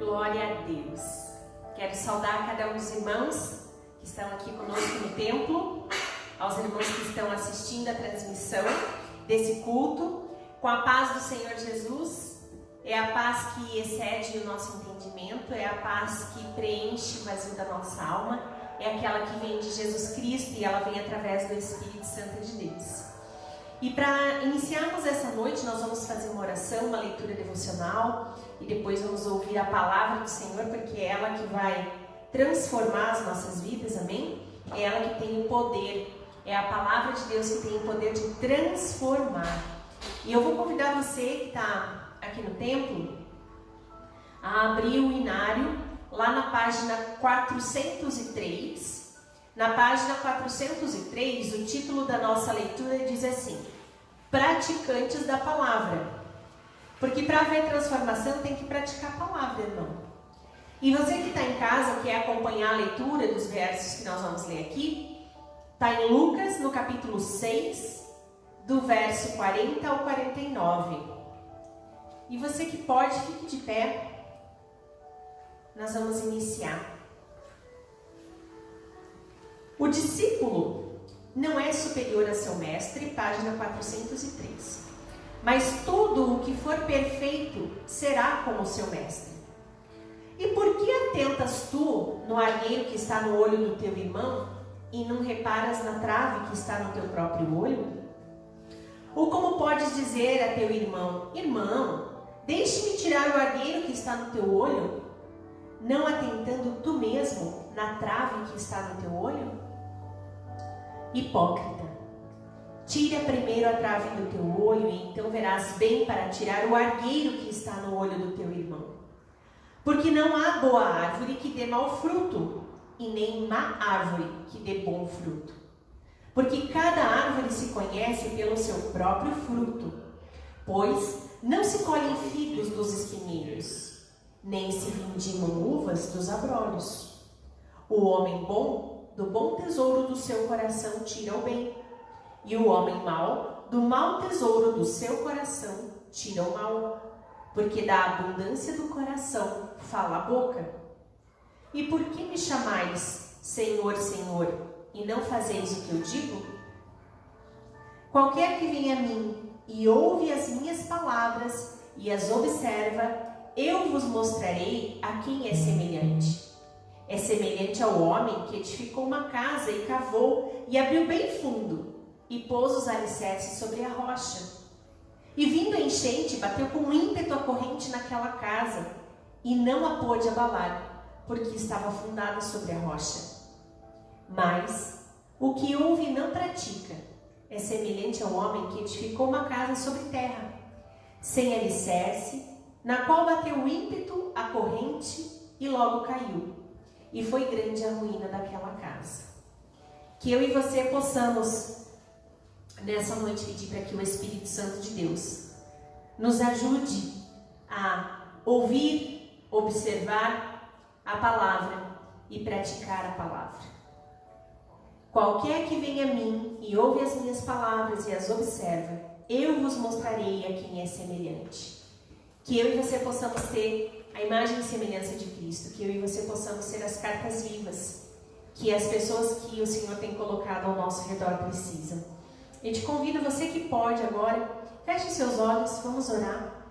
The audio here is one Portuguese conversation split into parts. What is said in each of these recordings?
Glória a Deus. Quero saudar cada um dos irmãos que estão aqui conosco no templo, aos irmãos que estão assistindo a transmissão desse culto, com a paz do Senhor Jesus. É a paz que excede o nosso entendimento, é a paz que preenche o vazio da nossa alma, é aquela que vem de Jesus Cristo e ela vem através do Espírito Santo de Deus. E para iniciarmos essa noite, nós vamos fazer uma oração, uma leitura devocional e depois vamos ouvir a palavra do Senhor, porque é ela que vai transformar as nossas vidas, amém? É ela que tem o poder, é a palavra de Deus que tem o poder de transformar. E eu vou convidar você que está aqui no templo a abrir o inário lá na página 403. Na página 403, o título da nossa leitura diz assim: Praticantes da Palavra. Porque para haver transformação tem que praticar a palavra, irmão. E você que está em casa, quer acompanhar a leitura dos versos que nós vamos ler aqui, está em Lucas, no capítulo 6, do verso 40 ao 49. E você que pode, fique de pé. Nós vamos iniciar. O discípulo não é superior a seu mestre, página 403. Mas tudo o que for perfeito será como seu mestre. E por que atentas tu no argueiro que está no olho do teu irmão e não reparas na trave que está no teu próprio olho? Ou como podes dizer a teu irmão: irmão, deixe-me tirar o argueiro que está no teu olho, não atentando tu mesmo na trave que está no teu olho? Hipócrita, tira primeiro a trave do teu olho e então verás bem para tirar o argueiro que está no olho do teu irmão. Porque não há boa árvore que dê mau fruto, e nem má árvore que dê bom fruto. Porque cada árvore se conhece pelo seu próprio fruto. Pois não se colhem figos dos espinheiros, nem se vindimam uvas dos abrolhos. O homem bom, do bom tesouro do seu coração tira o bem, e o homem mau, do mau tesouro do seu coração tira o mal. Porque da abundância do coração fala a boca. E por que me chamais Senhor, Senhor, e não fazeis o que eu digo? Qualquer que vem a mim e ouve as minhas palavras e as observa, eu vos mostrarei a quem é semelhante. É semelhante ao homem que edificou uma casa e cavou e abriu bem fundo e pôs os alicerces sobre a rocha. E vindo a enchente, bateu com ímpeto a corrente naquela casa e não a pôde abalar, porque estava fundada sobre a rocha. Mas o que ouve e não pratica é semelhante ao homem que edificou uma casa sobre terra, sem alicerce, na qual bateu ímpeto a corrente e logo caiu. E foi grande a ruína daquela casa. Que eu e você possamos nessa noite pedir para que o Espírito Santo de Deus nos ajude a ouvir, observar a palavra e praticar a palavra. Qualquer que venha a mim e ouve as minhas palavras e as observa, eu vos mostrarei a quem é semelhante. Que eu e você possamos ter a imagem e semelhança de Cristo, que eu e você possamos ser as cartas vivas que as pessoas que o Senhor tem colocado ao nosso redor precisam. Eu te convido, você que pode agora, feche seus olhos, vamos orar.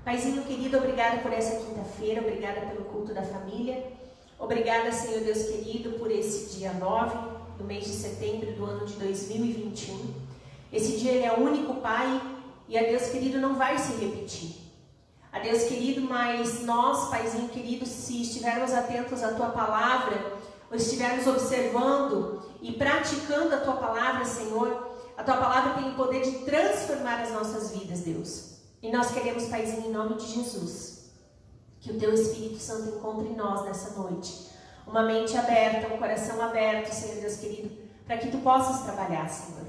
Paizinho querido, obrigada por essa quinta-feira, obrigada pelo culto da família. Obrigada, Senhor Deus querido, por esse dia 9 do mês de setembro do ano de 2021. Esse dia ele é único, Pai, e a Deus querido não vai se repetir. A Deus querido, mas nós, Paizinho querido, se estivermos atentos à Tua palavra, ou estivermos observando e praticando a Tua palavra, Senhor, a Tua palavra tem o poder de transformar as nossas vidas, Deus. E nós queremos, Paizinho, em nome de Jesus, que o Teu Espírito Santo encontre em nós nessa noite. Uma mente aberta, um coração aberto, Senhor Deus querido, para que Tu possas trabalhar, Senhor.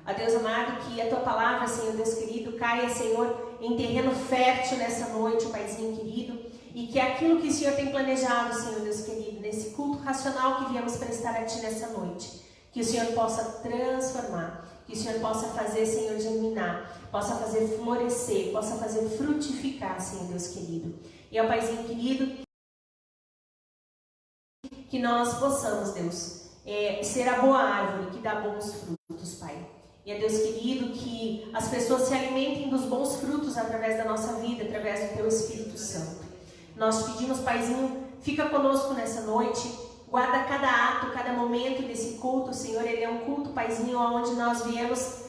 Ó Deus amado, que a Tua palavra, Senhor Deus querido, caia, Senhor, em terreno fértil nessa noite, Paizinho querido, e que aquilo que o Senhor tem planejado, Senhor Deus querido, nesse culto racional que viemos prestar a Ti nessa noite, que o Senhor possa transformar, que o Senhor possa fazer, Senhor, germinar, possa fazer florescer, possa fazer frutificar, Senhor Deus querido. E ao Paizinho querido, que nós possamos, Deus, ser a boa árvore que dá bons frutos, Pai. E é Deus querido, que as pessoas se alimentem dos bons frutos através da nossa vida, através do Teu Espírito Santo. Nós pedimos, Paizinho, fica conosco nessa noite, guarda cada ato, cada momento desse culto, Senhor. Ele é um culto, Paizinho, onde nós viemos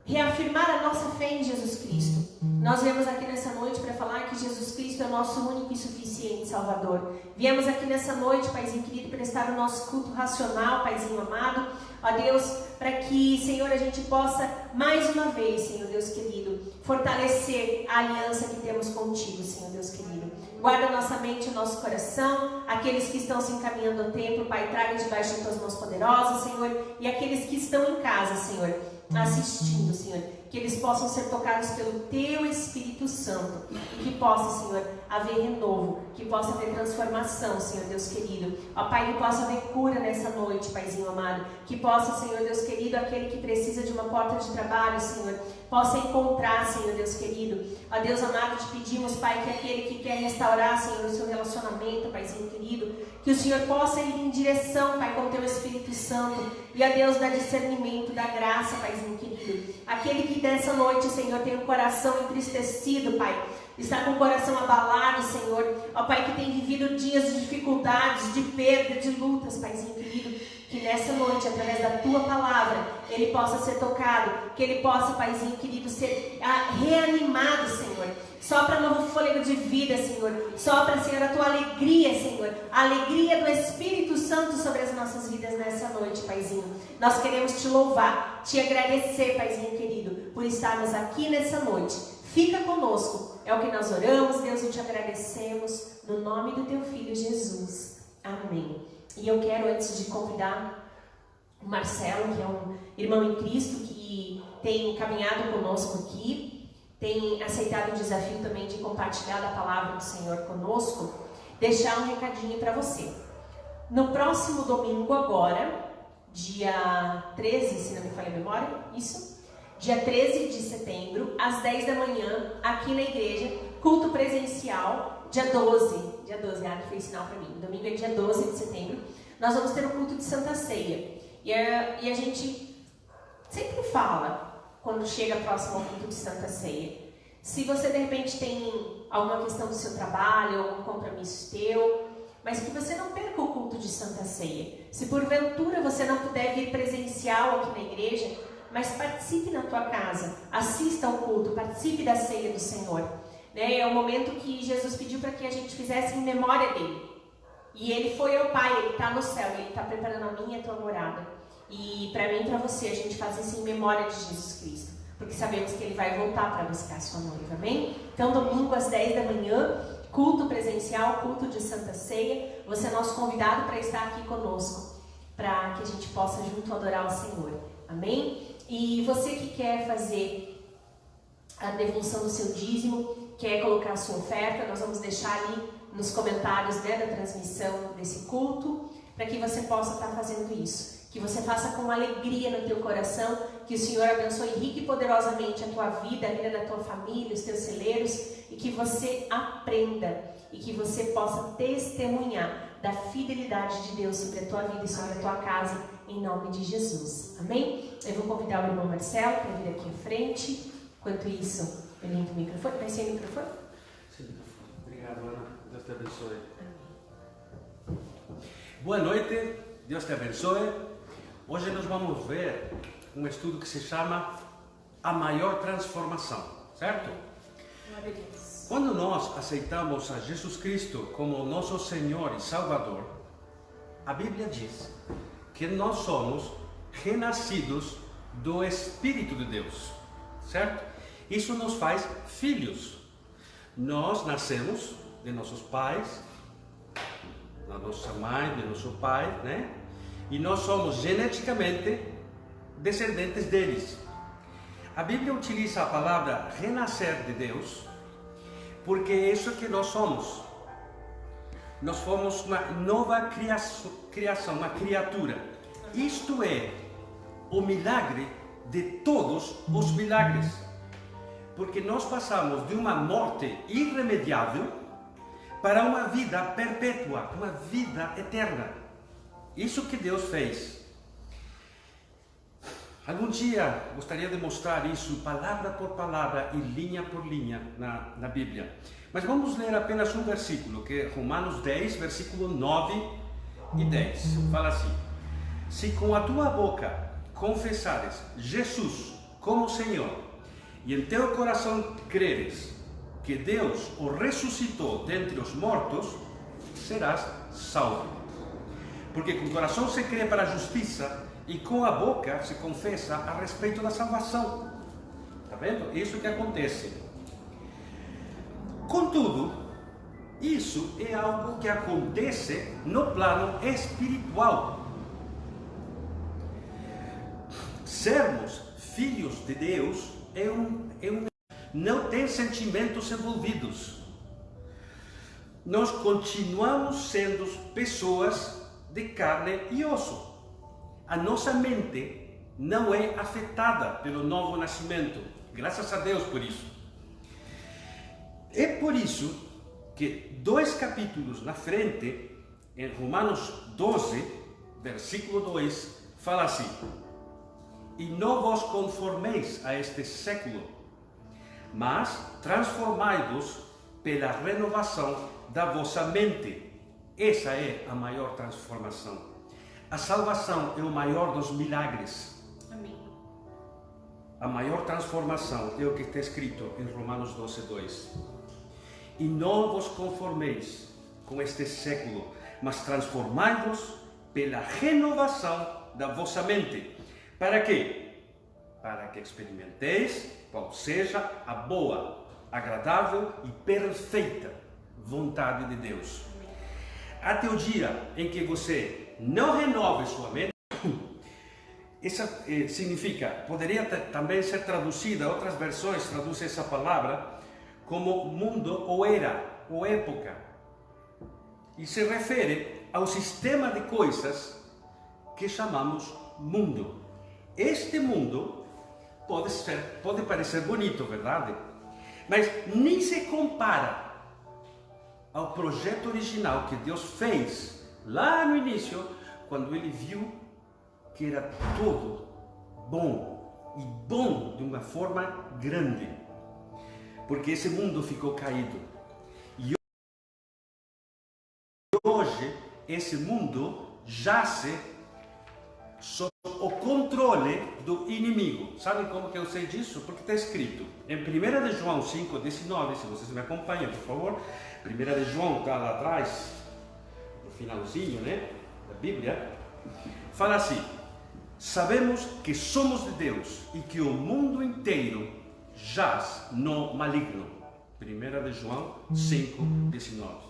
reafirmar a nossa fé em Jesus Cristo. Nós viemos aqui nessa noite para falar que Jesus Cristo é o nosso único e suficiente Salvador. Viemos aqui nessa noite, Paizinho querido, prestar o nosso culto racional, Paizinho amado, ó Deus, para que, Senhor, a gente possa mais uma vez, Senhor Deus querido, fortalecer a aliança que temos contigo, Senhor Deus querido. Guarda nossa mente e nosso coração, aqueles que estão se encaminhando ao templo, Pai, traga debaixo de tuas mãos poderosas, Senhor, e aqueles que estão em casa, Senhor, assistindo, Senhor, que eles possam ser tocados pelo Teu Espírito Santo e que possa, Senhor, haver renovo, que possa haver transformação, Senhor Deus querido. Ó Pai, que possa haver cura nessa noite, Paizinho amado, que possa, Senhor Deus querido, aquele que precisa de uma porta de trabalho, Senhor, possa encontrar, Senhor Deus querido. Ó Deus amado, te pedimos, Pai, que aquele que quer restaurar, Senhor, o seu relacionamento, Paizinho querido, que o Senhor possa ir em direção, Pai, com o Teu Espírito Santo, e a Deus dá discernimento, dá graça, Paizinho querido. Aquele que nessa noite, Senhor, tem o coração entristecido, Pai, está com o coração abalado, Senhor, ó Pai, que tem vivido dias de dificuldades, de perda, de lutas, Paizinho querido, que nessa noite, através da Tua palavra, ele possa ser tocado, que ele possa, Paizinho querido, ser reanimado, Senhor. Sopra novo fôlego de vida, Senhor. Sopra, Senhor, a Tua alegria, Senhor. A alegria do Espírito Santo sobre as nossas vidas nessa noite, Paizinho. Nós queremos Te louvar, Te agradecer, Paizinho querido, por estarmos aqui nessa noite. Fica conosco. É o que nós oramos, Deus, e Te agradecemos no nome do Teu Filho Jesus. Amém. E eu quero, antes de convidar o Marcelo, que é um irmão em Cristo, que tem caminhado conosco aqui, tem aceitado o desafio também de compartilhar a palavra do Senhor conosco, deixar um recadinho para você. No próximo domingo agora, dia 13, se não me falha a memória, isso? Dia 13 de setembro, às 10 da manhã, aqui na igreja, culto presencial. Dia 12, que fez sinal para mim. Domingo é dia 12 de setembro. Nós vamos ter o culto de Santa Ceia. E a gente sempre fala, quando chega próximo ao culto de Santa Ceia, se você de repente tem alguma questão do seu trabalho, algum compromisso teu, mas que você não perca o culto de Santa Ceia. Se porventura você não puder vir presencial aqui na igreja, mas participe na tua casa, assista ao culto, participe da ceia do Senhor. É o momento que Jesus pediu para que a gente fizesse em memória dele. E ele foi ao Pai, ele está no céu, ele está preparando a minha e a tua morada. E para mim e para você, a gente faz isso em memória de Jesus Cristo, porque sabemos que ele vai voltar para buscar a sua noiva, amém? Então, domingo às 10 da manhã, culto presencial, culto de Santa Ceia. Você é nosso convidado para estar aqui conosco, para que a gente possa junto adorar o Senhor, amém? E você que quer fazer a devolução do seu dízimo, quer colocar a sua oferta, nós vamos deixar ali nos comentários, né, da transmissão desse culto, para que você possa estar fazendo isso. Que você faça com alegria no teu coração, que o Senhor abençoe rica e poderosamente a tua vida, a vida da tua família, os teus celeiros, e que você aprenda e que você possa testemunhar da fidelidade de Deus sobre a tua vida e sobre a tua casa, em nome de Jesus. Amém? Eu vou convidar o irmão Marcelo para vir aqui à frente. Enquanto isso, eu limpo o microfone. Vai ser o microfone? Sim, obrigado, Ana. Deus te abençoe. Amém. Boa noite, Deus te abençoe. Hoje nós vamos ver um estudo que se chama A Maior Transformação, certo? Glória a Deus. Quando nós aceitamos a Jesus Cristo como nosso Senhor e Salvador, a Bíblia diz que nós somos renascidos do Espírito de Deus, certo? Isso nos faz filhos. Nós nascemos de nossos pais, da nossa mãe, de nosso pai, né? E nós somos geneticamente descendentes deles. A Bíblia utiliza a palavra renascer de Deus, porque é isso que nós somos. Nós fomos uma nova criação, uma criatura. Isto é o milagre de todos os milagres. Porque nós passamos de uma morte irremediável para uma vida perpétua, uma vida eterna. isso que Deus fez. Algum dia gostaria de mostrar isso palavra por palavra e linha por linha na Bíblia. Mas vamos ler apenas um versículo, que é Romanos 10, versículo 9 e 10. Fala assim: se com a tua boca confessares Jesus como Senhor, e em teu coração creres que Deus o ressuscitou dentre os mortos, serás salvo. Porque com o coração se crê para a justiça, e com a boca se confessa a respeito da salvação. Está vendo? Isso que acontece. Contudo, isso é algo que acontece no plano espiritual. Sermos filhos de Deus não tem sentimentos envolvidos. Nós continuamos sendo pessoas de carne e osso. A nossa mente não é afetada pelo novo nascimento. Graças a Deus por isso. É por isso que 2 capítulos na frente, em Romanos 12, versículo 2, fala assim: e não vos conformeis a este século, mas transformai-vos pela renovação da vossa mente. Essa é a maior transformação. A salvação é o maior dos milagres. Amém. A maior transformação é o que está escrito em Romanos 12, 2. E não vos conformeis com este século, mas transformai-vos pela renovação da vossa mente. Para quê? Para que experimenteis qual seja a boa, agradável e perfeita vontade de Deus. Até o dia em que você não renove sua mente, isso significa, poderia também ser traduzida, outras versões traduzem essa palavra como mundo ou era, ou época. E se refere ao sistema de coisas que chamamos mundo. Este mundo pode parecer bonito, verdade? Mas nem se compara ao projeto original que Deus fez lá no início, quando Ele viu que era todo bom, e bom de uma forma grande, porque esse mundo ficou caído. E hoje, esse mundo jace sob o controle do inimigo. Sabe como que eu sei disso? Porque está escrito em 1 de João 5,19, se vocês me acompanham, por favor. 1 de João está lá atrás, no finalzinho, né, da Bíblia. Fala assim: sabemos que somos de Deus e que o mundo inteiro jaz no maligno. 1 de João 5,19.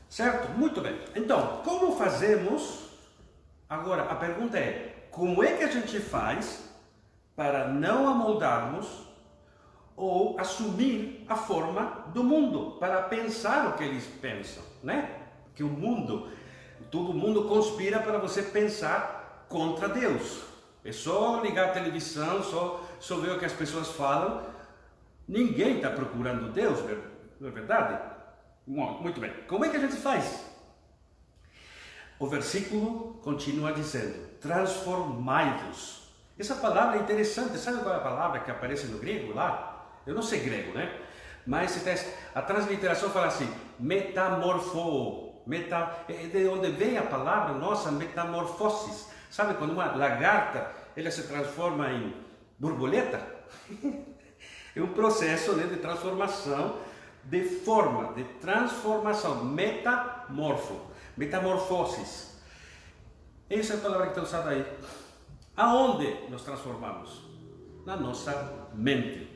Certo? Muito bem. Então, como fazemos? Agora, a pergunta é: como é que a gente faz para não amoldarmos ou assumir a forma do mundo, para pensar o que eles pensam, né? Que o mundo, todo mundo conspira para você pensar contra Deus. É só ligar a televisão, só ver o que as pessoas falam. Ninguém está procurando Deus, não é verdade? Muito bem. Como é que a gente faz? O versículo continua dizendo: transformai-vos. Essa palavra é interessante. Sabe qual é a palavra que aparece no grego lá? Eu não sei grego, né? Mas a transliteração fala assim: metamorfo. É de onde vem a palavra nossa metamorfoses. Sabe quando uma lagarta ela se transforma em borboleta? É um processo, né, de transformação, de forma, de transformação, metamorfoses. Essa é a palavra que está usada aí. Aonde nos transformamos? Na nossa mente.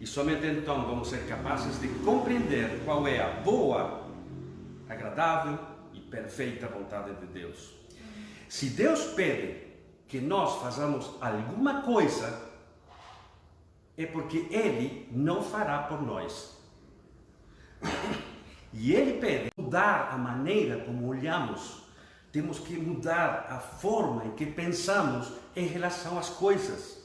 E somente então vamos ser capazes de compreender qual é a boa, agradável e perfeita vontade de Deus. Se Deus pede que nós façamos alguma coisa, é porque Ele não fará por nós. E Ele pede mudar a maneira como olhamos. Temos que mudar a forma em que pensamos em relação às coisas.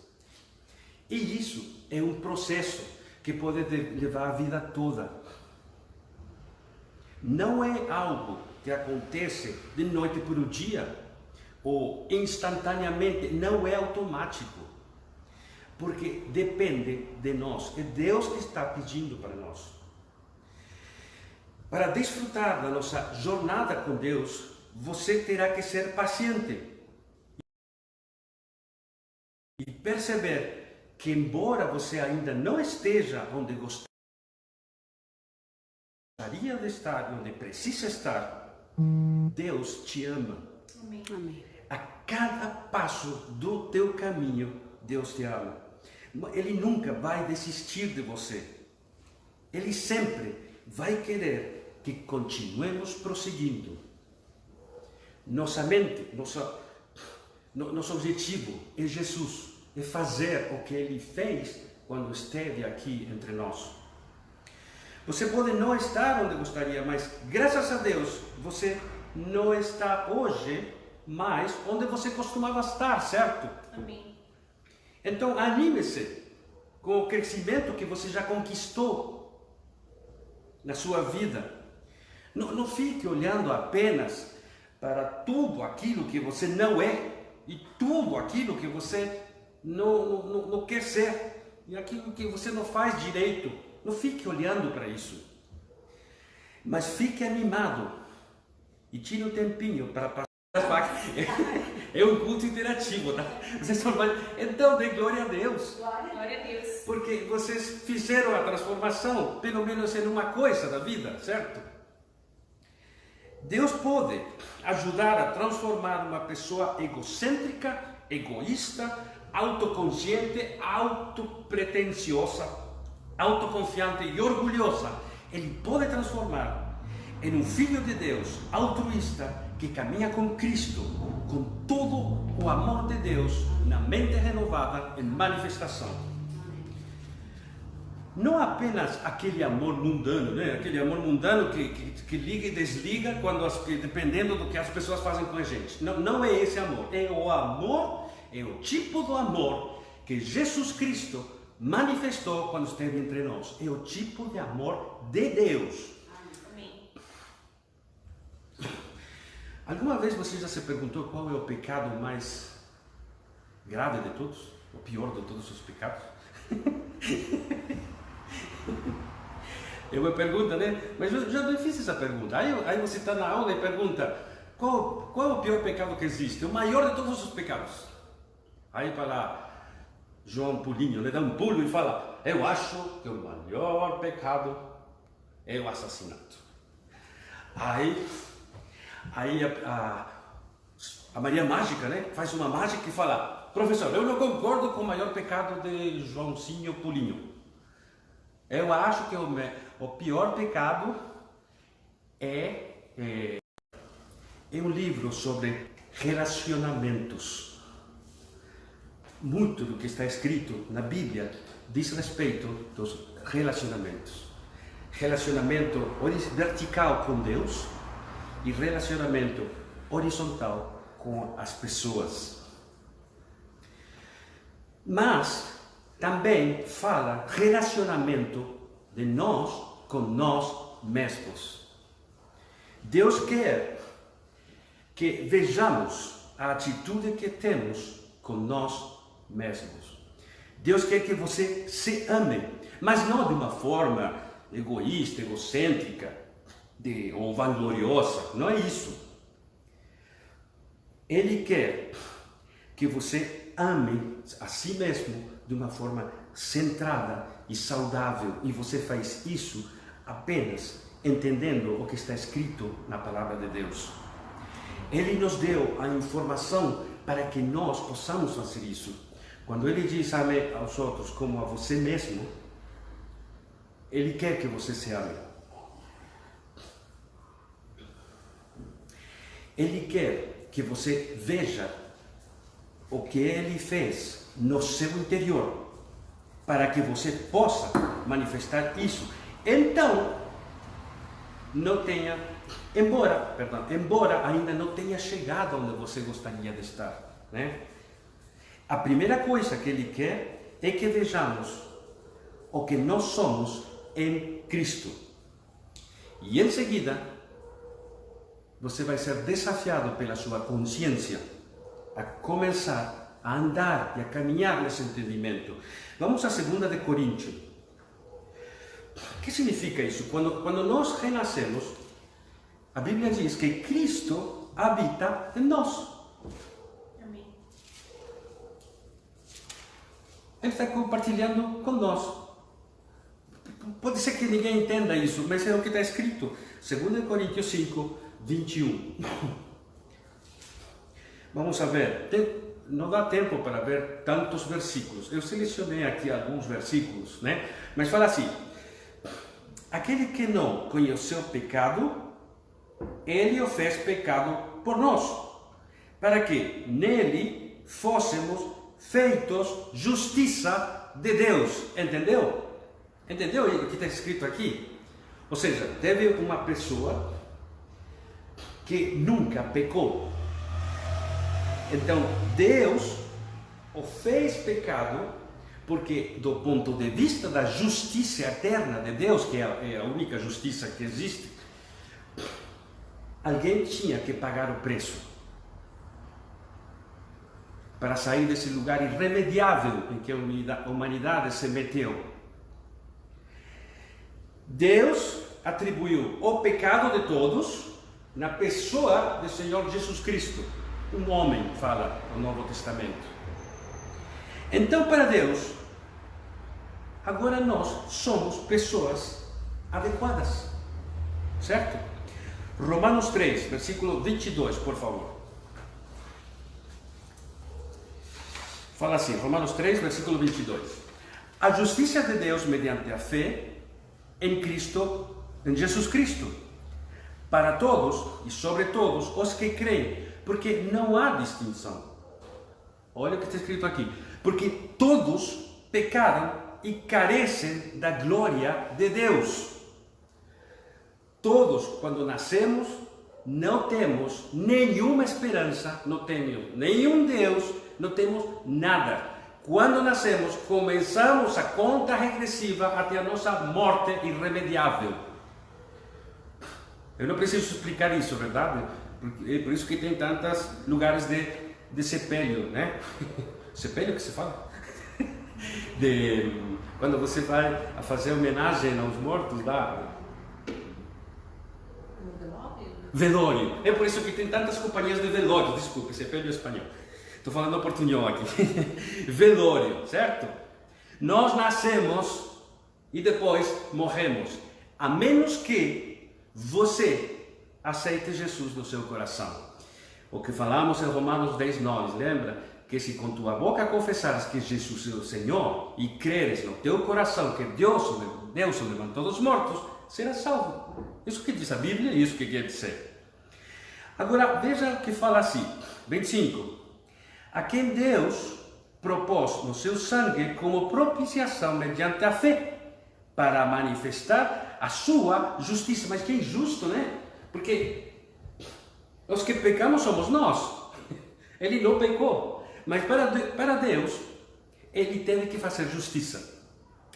E isso é um processo que pode levar a vida toda. Não é algo que acontece de noite para o dia, ou instantaneamente, não é automático. Porque depende de nós. É Deus que está pedindo para nós. Para desfrutar da nossa jornada com Deus, você terá que ser paciente. E perceber que, embora você ainda não esteja onde gostaria de estar, onde precisa estar, Deus te ama. Amém. A cada passo do teu caminho, Deus te ama. Ele nunca vai desistir de você. Ele sempre vai querer que continuemos prosseguindo. Nossa mente, nosso objetivo é Jesus, é fazer o que Ele fez quando esteve aqui entre nós. Você pode não estar onde gostaria, mas graças a Deus você não está hoje mais onde você costumava estar, certo? Amém. Então anime-se com o crescimento que você já conquistou na sua vida. Não fique olhando apenas para tudo aquilo que você não é e tudo aquilo que você não quer ser e aquilo que você não faz direito. Não fique olhando para isso, mas fique animado e tire um tempinho para passar. É um culto interativo, tá? Vocês estão falando, então dê glória a Deus. Glória a Deus. Porque vocês fizeram a transformação, pelo menos em uma coisa da vida, certo? Deus pode ajudar a transformar uma pessoa egocêntrica, egoísta, autoconsciente, autopretensiosa, autoconfiante e orgulhosa. Ele pode transformar em um filho de Deus altruísta que caminha com Cristo, com todo o amor de Deus na mente renovada em manifestação. Não apenas aquele amor mundano, né? Aquele amor mundano que liga e desliga dependendo do que as pessoas fazem com a gente. Não é esse amor. É o amor, é o tipo do amor que Jesus Cristo manifestou quando esteve entre nós. É o tipo de amor de Deus. Amém. Alguma vez você já se perguntou qual é o pecado mais grave de todos? O pior de todos os pecados? É uma pergunta, né? Mas eu já não fiz essa pergunta. Aí você está na aula e pergunta: qual é o pior pecado que existe? O maior de todos os pecados. Aí fala João Pulinho, ele dá um pulo e fala: eu acho que o maior pecado é o assassinato. Aí a Maria Mágica, né, faz uma mágica e fala: professor, eu não concordo com o maior pecado de Joãozinho Pulinho. Eu acho que o pior pecado é um livro sobre relacionamentos. Muito do que está escrito na Bíblia diz respeito dos relacionamentos. Relacionamento vertical com Deus e relacionamento horizontal com as pessoas. Mas também fala relacionamento de nós com nós mesmos. Deus quer que vejamos a atitude que temos com nós mesmos. Deus quer que você se ame, mas não de uma forma egoísta, egocêntrica ou vangloriosa. Não é isso. Ele quer que você ame a si mesmo de uma forma centrada e saudável, e você faz isso apenas entendendo o que está escrito na palavra de Deus. Ele nos deu a informação para que nós possamos fazer isso. Quando ele diz ame aos outros como a você mesmo, ele quer que você se ame. Ele quer que você veja o que ele fez no seu interior, para que você possa manifestar isso. Então, embora ainda não tenha chegado onde você gostaria de estar, né? A primeira coisa que ele quer é que vejamos o que nós somos em Cristo. E em seguida, você vai ser desafiado pela sua consciência a começar a andar e a caminhar nesse entendimento. Vamos a 2 de Coríntios. O que significa isso? Quando nós renascemos, a Bíblia diz que Cristo habita em nós. Amém. Ele está compartilhando com nós. Pode ser que ninguém entenda isso, mas é o que está escrito. 2 Coríntios 5, 21. Vamos a ver. Não dá tempo para ver tantos versículos. Eu selecionei aqui alguns versículos, né? Mas fala assim: aquele que não conheceu pecado, ele o fez pecado por nós, para que nele fôssemos feitos justiça de Deus. Entendeu? Entendeu o que está escrito aqui? Ou seja, teve uma pessoa que nunca pecou. Então, Deus o fez pecado, porque do ponto de vista da justiça eterna de Deus, que é a única justiça que existe, alguém tinha que pagar o preço para sair desse lugar irremediável em que a humanidade se meteu. Deus atribuiu o pecado de todos na pessoa do Senhor Jesus Cristo. Um homem, fala o Novo Testamento. Então, para Deus, agora nós somos pessoas adequadas, certo? Romanos 3, versículo 22, por favor. Fala assim, Romanos 3, versículo 22. A justiça de Deus mediante a fé em Cristo, em Jesus Cristo, para todos e sobre todos os que creem, porque não há distinção. Olha o que está escrito aqui. Porque todos pecaram e carecem da glória de Deus. Todos, quando nascemos, não temos nenhuma esperança, não temos nenhum Deus, não temos nada. Quando nascemos, começamos a conta regressiva até a nossa morte irremediável. Eu não preciso explicar isso, verdade? É por isso que tem tantos lugares de sepelho, né? Sepelho que se fala? Quando você vai a fazer homenagem aos mortos, dá... Velório. É por isso que tem tantas companhias de velório. Desculpe, sepelho é espanhol. Estou falando portunhol aqui. Velório, certo? Nós nascemos e depois morremos. A menos que você aceite Jesus no seu coração. O que falamos em Romanos 10, 9, lembra? Que se com tua boca confessares que Jesus é o Senhor e creres no teu coração que Deus o levantou dos mortos, serás salvo. Isso que diz a Bíblia e isso que quer dizer. Agora, veja o que fala assim, 25. A quem Deus propôs no seu sangue como propiciação mediante a fé, para manifestar a sua justiça. Mas quem é justo, né? Porque os que pecamos somos nós. Ele não pecou. Mas para Deus, ele teve que fazer justiça.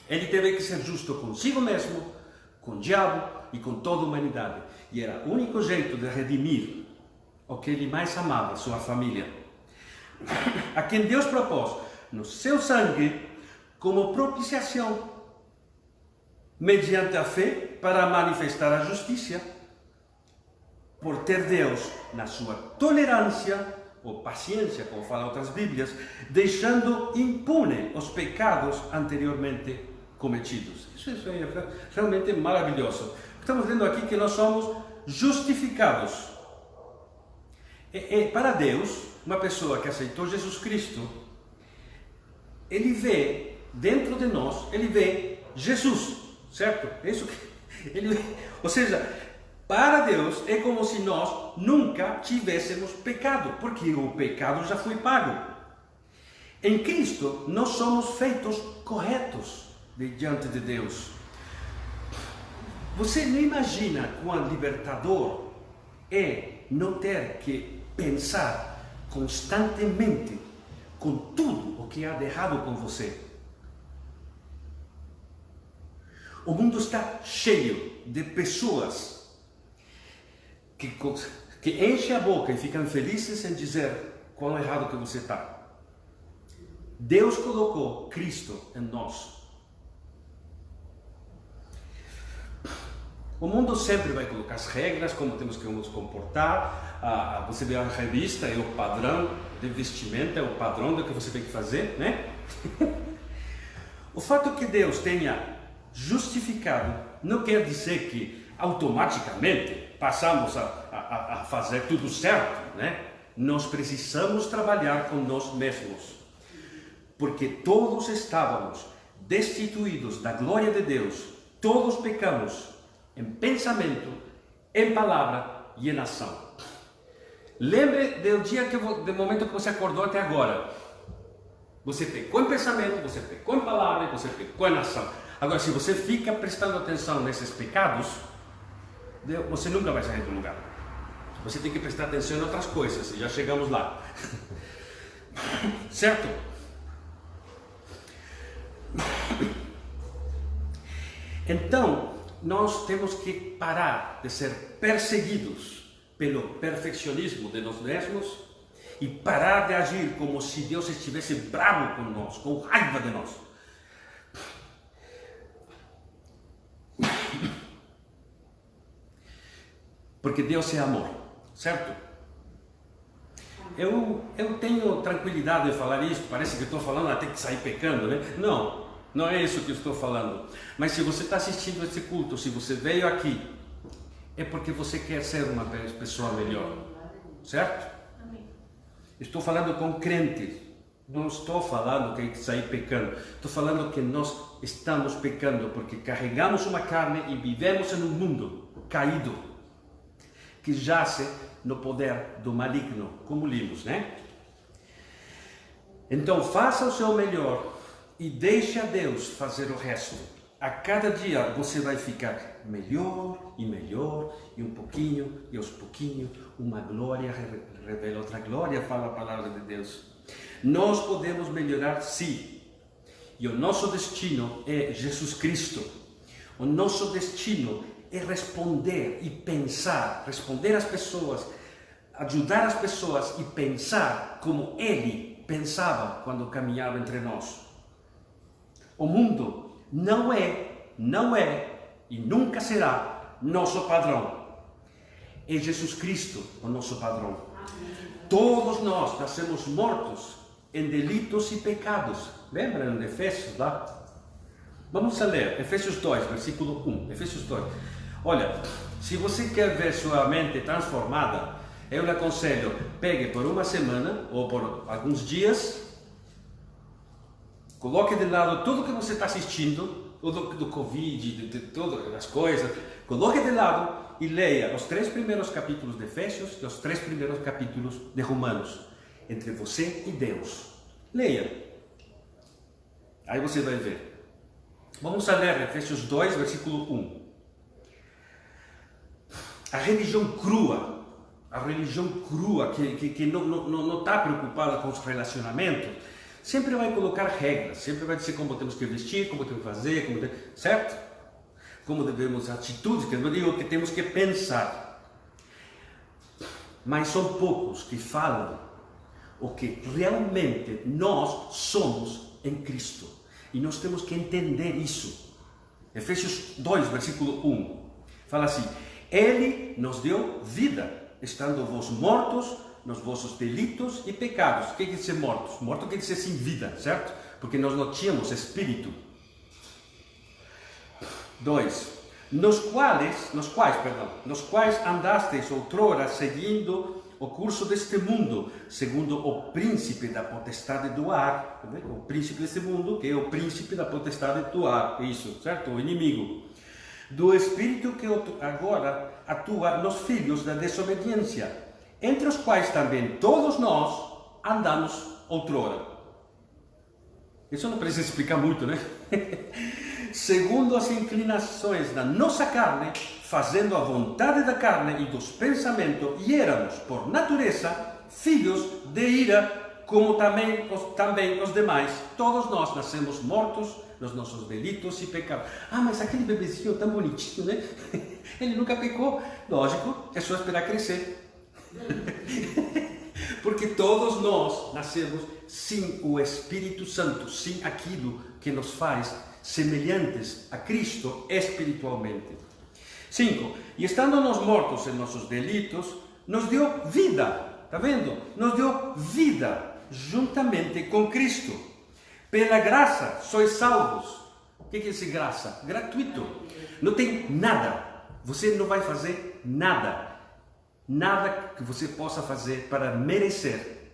Ele teve que ser justo consigo mesmo, com o diabo e com toda a humanidade. E era o único jeito de redimir o que ele mais amava, sua família. A quem Deus propôs no seu sangue como propiciação, mediante a fé, para manifestar a justiça, por ter Deus, na sua tolerância ou paciência, como falam outras Bíblias, deixando impune os pecados anteriormente cometidos. Isso é realmente maravilhoso. Estamos vendo aqui que nós somos justificados. Para Deus, uma pessoa que aceitou Jesus Cristo, ele vê dentro de nós, ele vê Jesus, certo? É isso que ele, ou seja, para Deus é como se nós nunca tivéssemos pecado, porque o pecado já foi pago. Em Cristo nós somos feitos corretos diante de Deus. Você não imagina quão libertador é não ter que pensar constantemente com tudo o que há de errado com você. O mundo está cheio de pessoas que que enchem a boca e ficam felizes em dizer quão errado que você está. Deus colocou Cristo em nós. O mundo sempre vai colocar as regras, como temos que nos comportar. Você vê a revista, é o padrão de vestimenta, é o padrão do que você tem que fazer, né? O fato que Deus tenha justificado não quer dizer que automaticamente passamos a fazer tudo certo, né? Nós precisamos trabalhar com nós mesmos, porque todos estávamos destituídos da glória de Deus, todos pecamos em pensamento, em palavra e em ação. Lembre do momento que você acordou até agora. Você pecou em pensamento, você pecou em palavra e você pecou em ação. Agora, se você fica prestando atenção nesses pecados, você nunca vai sair do lugar. Você tem que prestar atenção em outras coisas, e já chegamos lá. Certo? Então, nós temos que parar de ser perseguidos pelo perfeccionismo de nós mesmos e parar de agir como se Deus estivesse bravo com nós, com raiva de nós. Porque Deus é amor, certo? Eu tenho tranquilidade de falar isso, parece que estou falando até que sair pecando, né? Não é isso que eu estou falando. Mas se você está assistindo esse culto, se você veio aqui, é porque você quer ser uma pessoa melhor, certo? Estou falando com crentes, não estou falando que sair pecando, estou falando que nós estamos pecando porque carregamos uma carne e vivemos em um mundo caído, que jace no poder do maligno, como lemos, né? Então faça o seu melhor e deixe a Deus fazer o resto. A cada dia você vai ficar melhor, e um pouquinho, e aos pouquinhos, uma glória revela outra glória, fala a palavra de Deus. Nós podemos melhorar, sim, e o nosso destino é Jesus Cristo. O nosso destino é responder e pensar, responder às pessoas, ajudar as pessoas e pensar como Ele pensava quando caminhava entre nós. O mundo não é e nunca será nosso padrão. É Jesus Cristo o nosso padrão. Todos nós nascemos mortos em delitos e pecados. Lembram de Efésios lá? Vamos a ler Efésios 2, versículo 1. Efésios 2. Olha, se você quer ver sua mente transformada, eu lhe aconselho, pegue por uma semana ou por alguns dias, coloque de lado tudo que você está assistindo, do Covid, de todas as coisas, coloque de lado e leia os 3 primeiros capítulos de Efésios e os 3 primeiros capítulos de Romanos, entre você e Deus. Leia. Aí você vai ver. Vamos a ler Efésios 2, versículo 1. A religião crua que não está preocupada com os relacionamentos, sempre vai colocar regras, sempre vai dizer como temos que vestir, como temos que fazer, certo? Como devemos atitudes, que eu digo que temos que pensar. Mas são poucos que falam o que realmente nós somos em Cristo. E nós temos que entender isso. Efésios 2, versículo 1, fala assim: Ele nos deu vida, estando vós mortos nos vossos delitos e pecados. O que quer dizer mortos? Morto quer dizer sem vida, certo? Porque nós não tínhamos espírito. 2. Nos quais andastes outrora seguindo o curso deste mundo, segundo o príncipe da potestade do ar. O príncipe deste mundo, que é o príncipe da potestade do ar, isso, certo? O inimigo. Do espírito que agora atua nos filhos da desobediência, entre os quais também todos nós andamos outrora. Isso não precisa explicar muito, né? Segundo as inclinações da nossa carne, fazendo a vontade da carne e dos pensamentos, e éramos, por natureza, filhos de ira, como também os demais. Todos nós nascemos mortos nos nossos delitos e pecados. Ah, mas aquele bebezinho tão bonitinho, né? Ele nunca pecou. Lógico, é só esperar crescer. Porque todos nós nascemos sem o Espírito Santo, sem aquilo que nos faz semelhantes a Cristo espiritualmente. 5. E estando nós mortos em nossos delitos, nos deu vida, está vendo? Nos deu vida juntamente com Cristo. Pela graça sois salvos. O que é essa graça? Gratuito. Não tem nada. Você não vai fazer nada. Nada que você possa fazer para merecer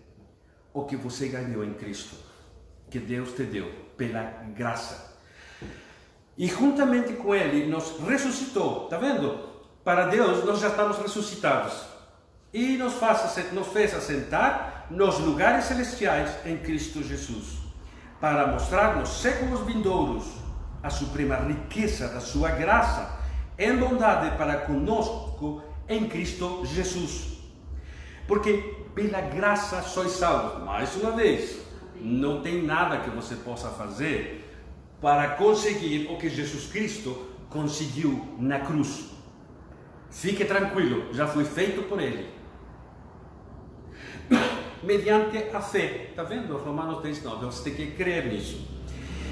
o que você ganhou em Cristo, que Deus te deu pela graça. E juntamente com Ele nos ressuscitou, está vendo? Para Deus nós já estamos ressuscitados. E nos fez assentar nos lugares celestiais em Cristo Jesus, para mostrar nos séculos vindouros a suprema riqueza da sua graça em bondade para conosco em Cristo Jesus. Porque pela graça sois salvos. Mais uma vez, não tem nada que você possa fazer para conseguir o que Jesus Cristo conseguiu na cruz. Fique tranquilo, já foi feito por Ele. Mediante a fé. Está vendo? Romanos 3:9. Você tem que crer nisso.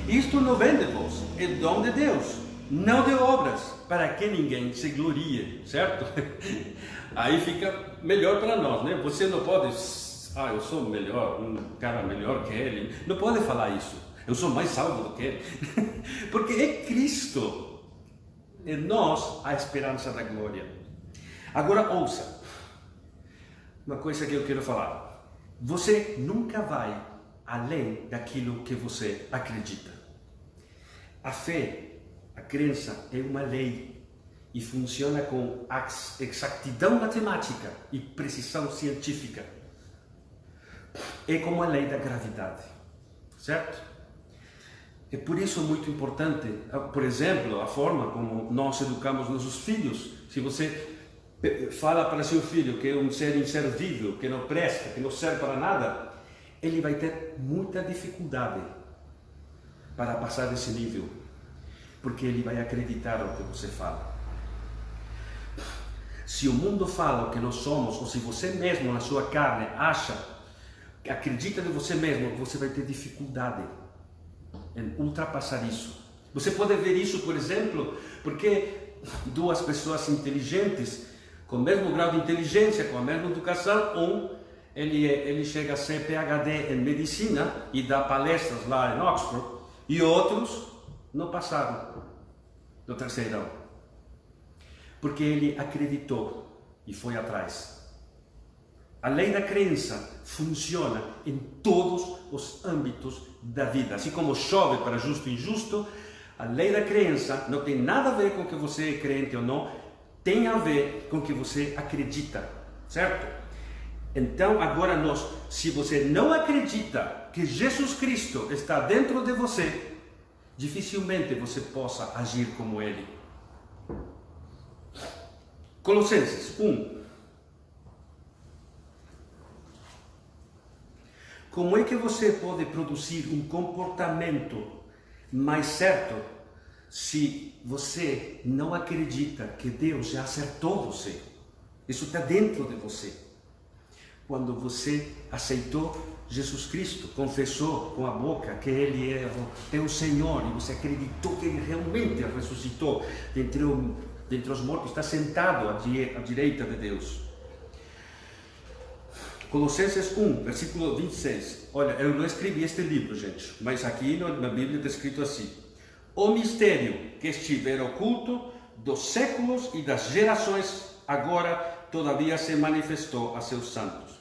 Isto não vem de vós, é dom de Deus, não de obras, para que ninguém se glorie, certo? Aí fica melhor para nós, né? Você não pode, eu sou melhor, um cara melhor que ele. Não pode falar isso. Eu sou mais salvo do que ele. Porque é Cristo, é nós a esperança da glória. Agora ouça, uma coisa que eu quero falar. Você nunca vai além daquilo que você acredita. A fé, a crença é uma lei e funciona com exatidão matemática e precisão científica. É como a lei da gravidade, certo? É por isso muito importante, por exemplo, a forma como nós educamos nossos filhos. Se você fala para seu filho que é um ser inservível, que não presta, que não serve para nada, ele vai ter muita dificuldade para passar desse nível, porque ele vai acreditar no que você fala. Se o mundo fala o que nós somos, ou se você mesmo na sua carne acredita de você mesmo, você vai ter dificuldade em ultrapassar isso. Você pode ver isso, por exemplo, porque duas pessoas inteligentes, com o mesmo grau de inteligência, com a mesma educação, ele chega a ser PhD em medicina e dá palestras lá em Oxford, e outros não passaram do terceirão, porque ele acreditou e foi atrás. A lei da crença funciona em todos os âmbitos da vida. Assim como chove para justo e injusto, a lei da crença não tem nada a ver com que você é crente ou não, tem a ver com que você acredita, certo? Então, agora se você não acredita que Jesus Cristo está dentro de você, dificilmente você possa agir como Ele. Colossenses 1. Como é que você pode produzir um comportamento mais certo se você não acredita que Deus já acertou você? Isso está dentro de você. Quando você aceitou Jesus Cristo, confessou com a boca que Ele é o teu Senhor e você acreditou que Ele realmente ressuscitou dentre os mortos, está sentado à direita de Deus. Colossenses 1, versículo 26. Olha, eu não escrevi este livro, gente, mas aqui na Bíblia está escrito assim: o mistério que estiver oculto dos séculos e das gerações, agora todavia se manifestou a seus santos.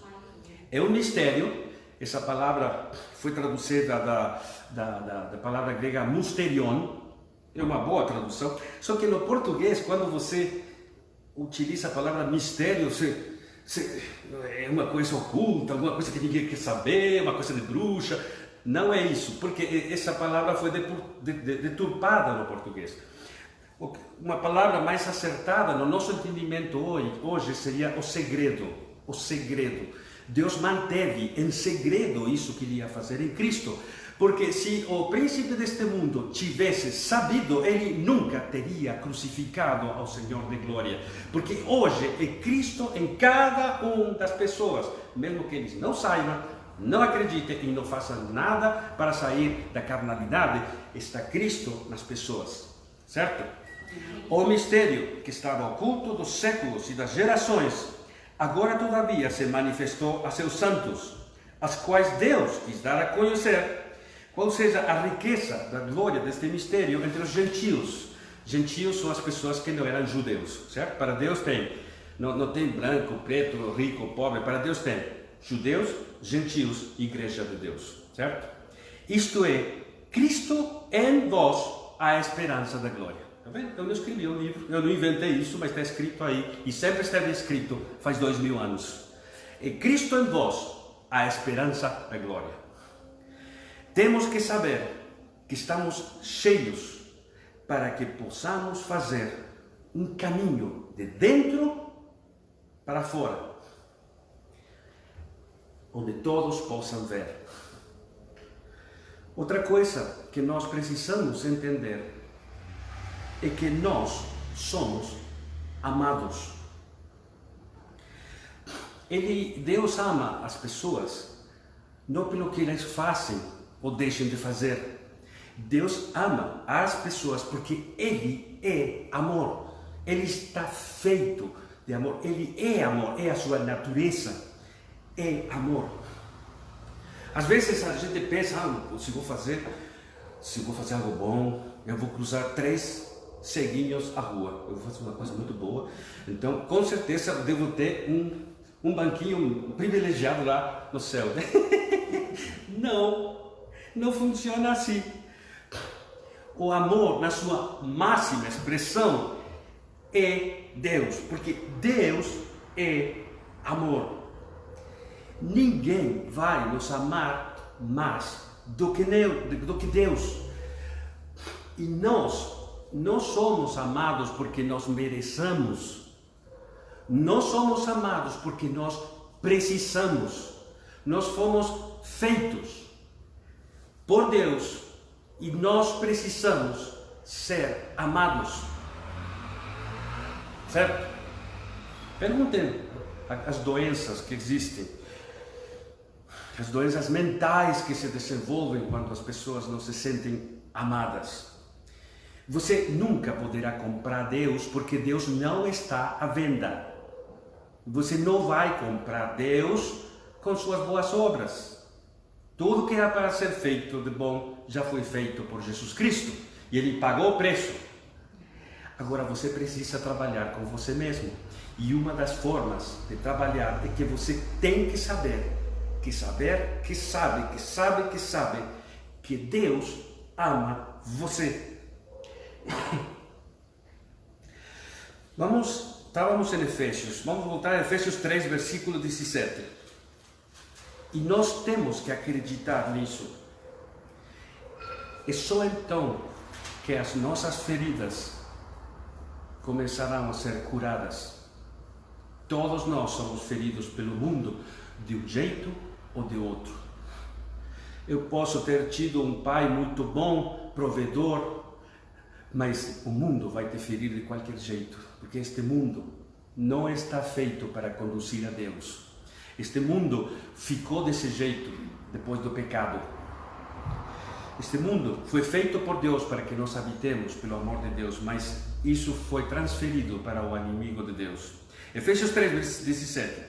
É um mistério. Essa palavra foi traduzida da palavra grega mysterion. É uma boa tradução. Só que no português, quando você utiliza a palavra mistério, é uma coisa oculta, alguma coisa que ninguém quer saber, uma coisa de bruxa. Não é isso, porque essa palavra foi deturpada no português. Uma palavra mais acertada no nosso entendimento hoje seria o segredo. O segredo. Deus manteve em segredo isso que Ele ia fazer em Cristo, Porque se o príncipe deste mundo tivesse sabido, ele nunca teria crucificado ao Senhor de glória. Porque hoje é Cristo em cada uma das pessoas, mesmo que eles não saibam, não acreditem e não façam nada para sair da carnalidade, está Cristo nas pessoas, certo? O mistério que estava oculto dos séculos e das gerações, agora todavia se manifestou a seus santos, as quais Deus quis dar a conhecer, qual seja a riqueza da glória deste mistério entre os gentios. Gentios são as pessoas que não eram judeus, certo? Para Deus não tem branco, preto, rico, pobre, para Deus tem judeus, gentios, igreja de Deus, certo? Isto é, Cristo em vós, a esperança da glória. Tá vendo? Eu não escrevi um livro, eu não inventei isso, mas está escrito aí, e sempre esteve escrito faz 2000 anos. É Cristo em vós, a esperança da glória. Temos que saber que estamos cheios para que possamos fazer um caminho de dentro para fora, onde todos possam ver. Outra coisa que nós precisamos entender é que nós somos amados. Deus ama as pessoas não pelo que eles fazem ou deixem de fazer. Deus ama as pessoas porque Ele é amor. Ele está feito de amor. Ele é amor, é a sua natureza, é amor. Às vezes a gente pensa, se vou fazer algo bom, eu vou cruzar 3 ceguinhos a rua, eu vou fazer uma coisa muito boa, então com certeza eu devo ter um banquinho privilegiado lá no céu. Não funciona assim. O amor, na sua máxima expressão, é Deus, porque Deus é amor. Ninguém vai nos amar mais do que Deus. E nós não somos amados porque nós mereçamos. Nós somos amados porque nós precisamos. Nós fomos feitos por Deus e nós precisamos ser amados. Certo? Perguntem as doenças que existem, as doenças mentais que se desenvolvem quando as pessoas não se sentem amadas. Você nunca poderá comprar Deus porque Deus não está à venda. Você não vai comprar Deus com suas boas obras. Tudo que é para ser feito de bom já foi feito por Jesus Cristo e Ele pagou o preço. Agora você precisa trabalhar com você mesmo. E uma das formas de trabalhar é que você tem que saber que Deus ama você. Estávamos em Efésios, vamos voltar a Efésios 3, versículo 17. E nós temos que acreditar nisso. É só então que as nossas feridas começarão a ser curadas. Todos nós somos feridos pelo mundo de um jeito ou de outro. Eu posso ter tido um pai muito bom, provedor, mas o mundo vai te ferir de qualquer jeito, porque este mundo não está feito para conduzir a Deus. Este mundo ficou desse jeito depois do pecado. Este mundo foi feito por Deus para que nós habitemos pelo amor de Deus, mas isso foi transferido para o inimigo de Deus. Efésios 3, 17.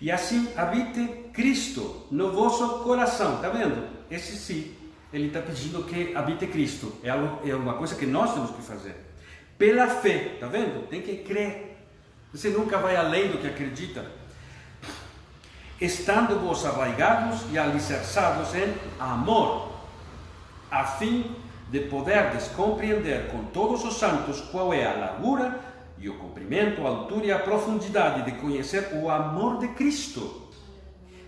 E assim habite Cristo no vosso coração. Está vendo? Esse sim, ele está pedindo que habite Cristo. É uma coisa que nós temos que fazer. Pela fé, está vendo? Tem que crer. Você nunca vai além do que acredita. Estando vos arraigados e alicerçados em amor, a fim de poderdes compreender com todos os santos qual é a largura e o comprimento, a altura e a profundidade de conhecer o amor de Cristo,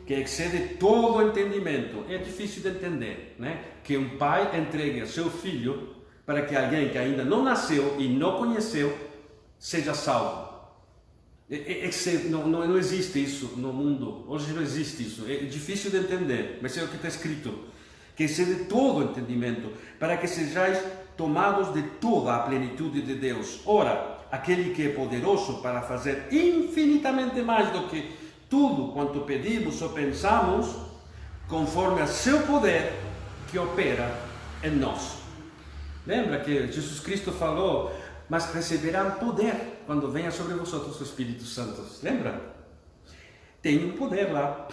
que excede todo o entendimento. É difícil de entender, né? Que um pai entregue a seu filho para que alguém que ainda não nasceu e não conheceu seja salvo. Não existe isso no mundo. Hoje não existe isso. É difícil de entender, mas é o que está escrito. que excede todo entendimento, para que sejais tomados de toda a plenitude de Deus. Ora, aquele que é poderoso para fazer infinitamente mais do que tudo quanto pedimos ou pensamos, conforme a seu poder que opera em nós. Lembra que Jesus Cristo falou, mas receberão poder quando venha sobre vosotros o Espírito Santo. Lembra? Tem um poder lá.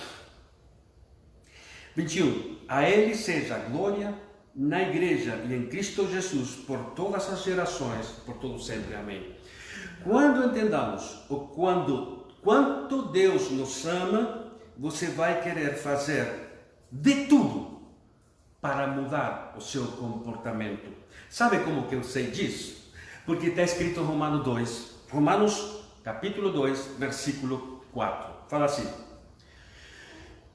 21. A Ele seja a glória na igreja e em Cristo Jesus por todas as gerações, por todo sempre. Amém. Quando entendamos quanto Deus nos ama, você vai querer fazer de tudo para mudar o seu comportamento. Sabe como que eu sei disso? Porque está escrito em Romanos capítulo 2, versículo 4. Fala assim: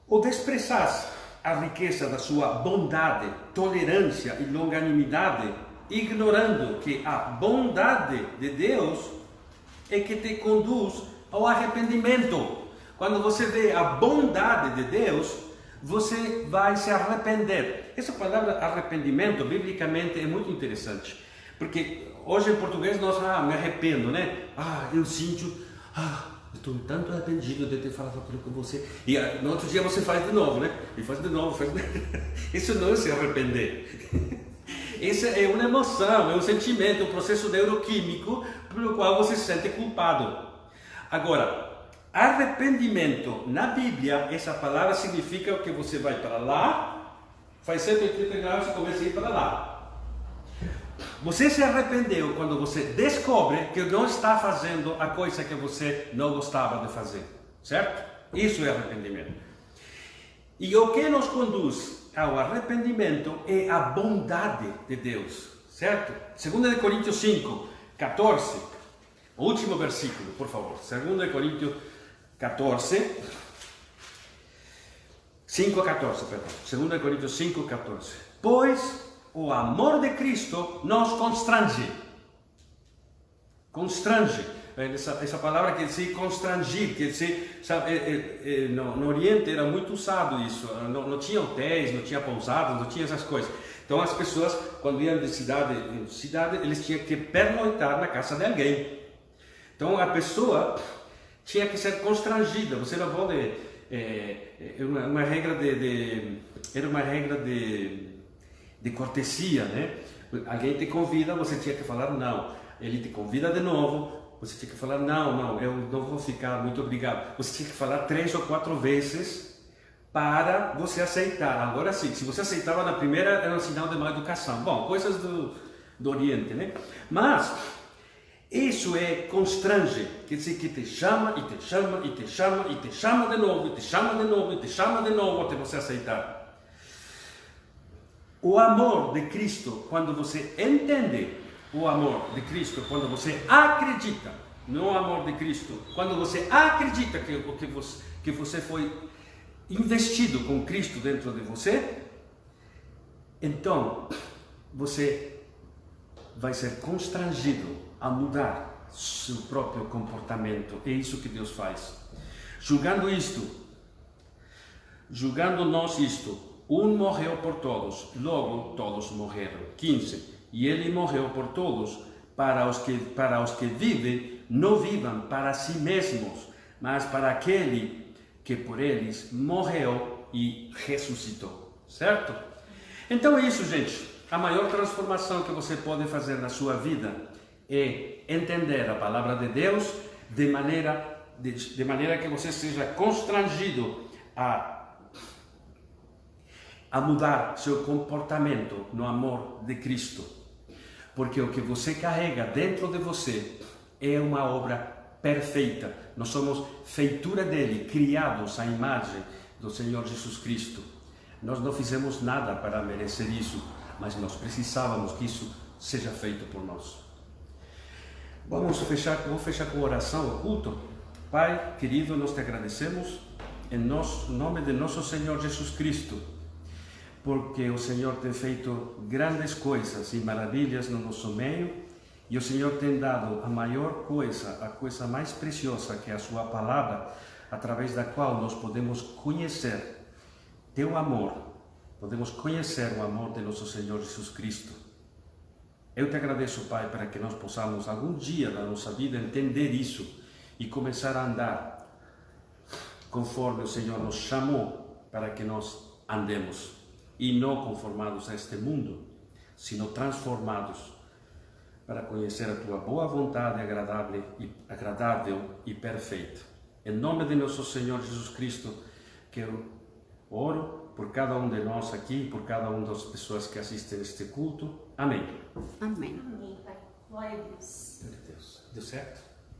ou desprezais a riqueza da sua bondade, tolerância e longanimidade, ignorando que a bondade de Deus é que te conduz ao arrependimento. Quando você vê a bondade de Deus, você vai se arrepender. Essa palavra arrependimento, biblicamente, é muito interessante. Porque hoje em português nós me arrependo, né? Eu sinto, estou tanto arrependido de ter falado aquilo com você. E no outro dia você faz de novo, né? E faz de novo, Isso não é se arrepender. Isso é uma emoção, é um sentimento, um processo neuroquímico pelo qual você se sente culpado. Agora, arrependimento na Bíblia, essa palavra significa que você vai para lá, faz 180 graus e começa a ir para lá. Você se arrependeu quando você descobre que não está fazendo a coisa que você não gostava de fazer, certo? Isso é arrependimento. E o que nos conduz ao arrependimento é a bondade de Deus, certo? 2 Coríntios 5, 14, o último versículo, por favor. 2 Coríntios 14, 5 a 14, perdão. 2 Coríntios 5, 14. Pois o amor de Cristo nos constrange. Constrange. Essa palavra quer dizer constrangir, quer dizer, sabe, no Oriente era muito usado isso. Não tinha hotéis, não tinha pousadas, não tinha essas coisas. Então as pessoas, quando iam de cidade em cidade, eles tinham que pernoitar na casa de alguém. Então a pessoa tinha que ser constrangida. Você não pode... Era uma regra de cortesia, né? Alguém te convida, você tinha que falar não. Ele te convida de novo, você tinha que falar não, eu não vou ficar, muito obrigado. Você tinha que falar 3 ou 4 vezes para você aceitar. Agora sim, se você aceitava na primeira, era um sinal de má educação. Bom, coisas do Oriente, né? Mas isso é constrange, quer dizer que te chama e te chama e te chama e te chama de novo, e te chama de novo e te chama de novo até você aceitar. O amor de Cristo, quando você entende o amor de Cristo, quando você acredita no amor de Cristo, quando você acredita que você foi investido com Cristo dentro de você, então você vai ser constrangido a mudar seu próprio comportamento. É isso que Deus faz. Julgando nós isto, um morreu por todos, logo todos morreram. 15. E ele morreu por todos, para os que vivem, não vivam para si mesmos, mas para aquele que por eles morreu e ressuscitou. Certo? Então é isso, gente. A maior transformação que você pode fazer na sua vida é entender a palavra de Deus de maneira que você seja constrangido a mudar seu comportamento no amor de Cristo. Porque o que você carrega dentro de você é uma obra perfeita. Nós somos feitura dele, criados à imagem do Senhor Jesus Cristo. Nós não fizemos nada para merecer isso, mas nós precisávamos que isso seja feito por nós. Vou fechar com oração o culto. Pai querido, nós te agradecemos em nome de nosso Senhor Jesus Cristo, porque o Senhor tem feito grandes coisas e maravilhas no nosso meio, e o Senhor tem dado a maior coisa, a coisa mais preciosa, que é a sua palavra, através da qual nós podemos conhecer teu amor podemos conhecer o amor de nosso Senhor Jesus Cristo. Eu te agradeço, Pai, para que nós possamos algum dia na nossa vida entender isso e começar a andar conforme o Senhor nos chamou para que nós andemos, e não conformados a este mundo, sino transformados para conhecer a Tua boa vontade agradável e perfeita. Em nome de nosso Senhor Jesus Cristo, que eu oro por cada um de nós aqui, por cada uma das pessoas que assistem este culto. Amém. Amém. Amém, Pai. Glória a Deus. Glória a Deus. Deu certo?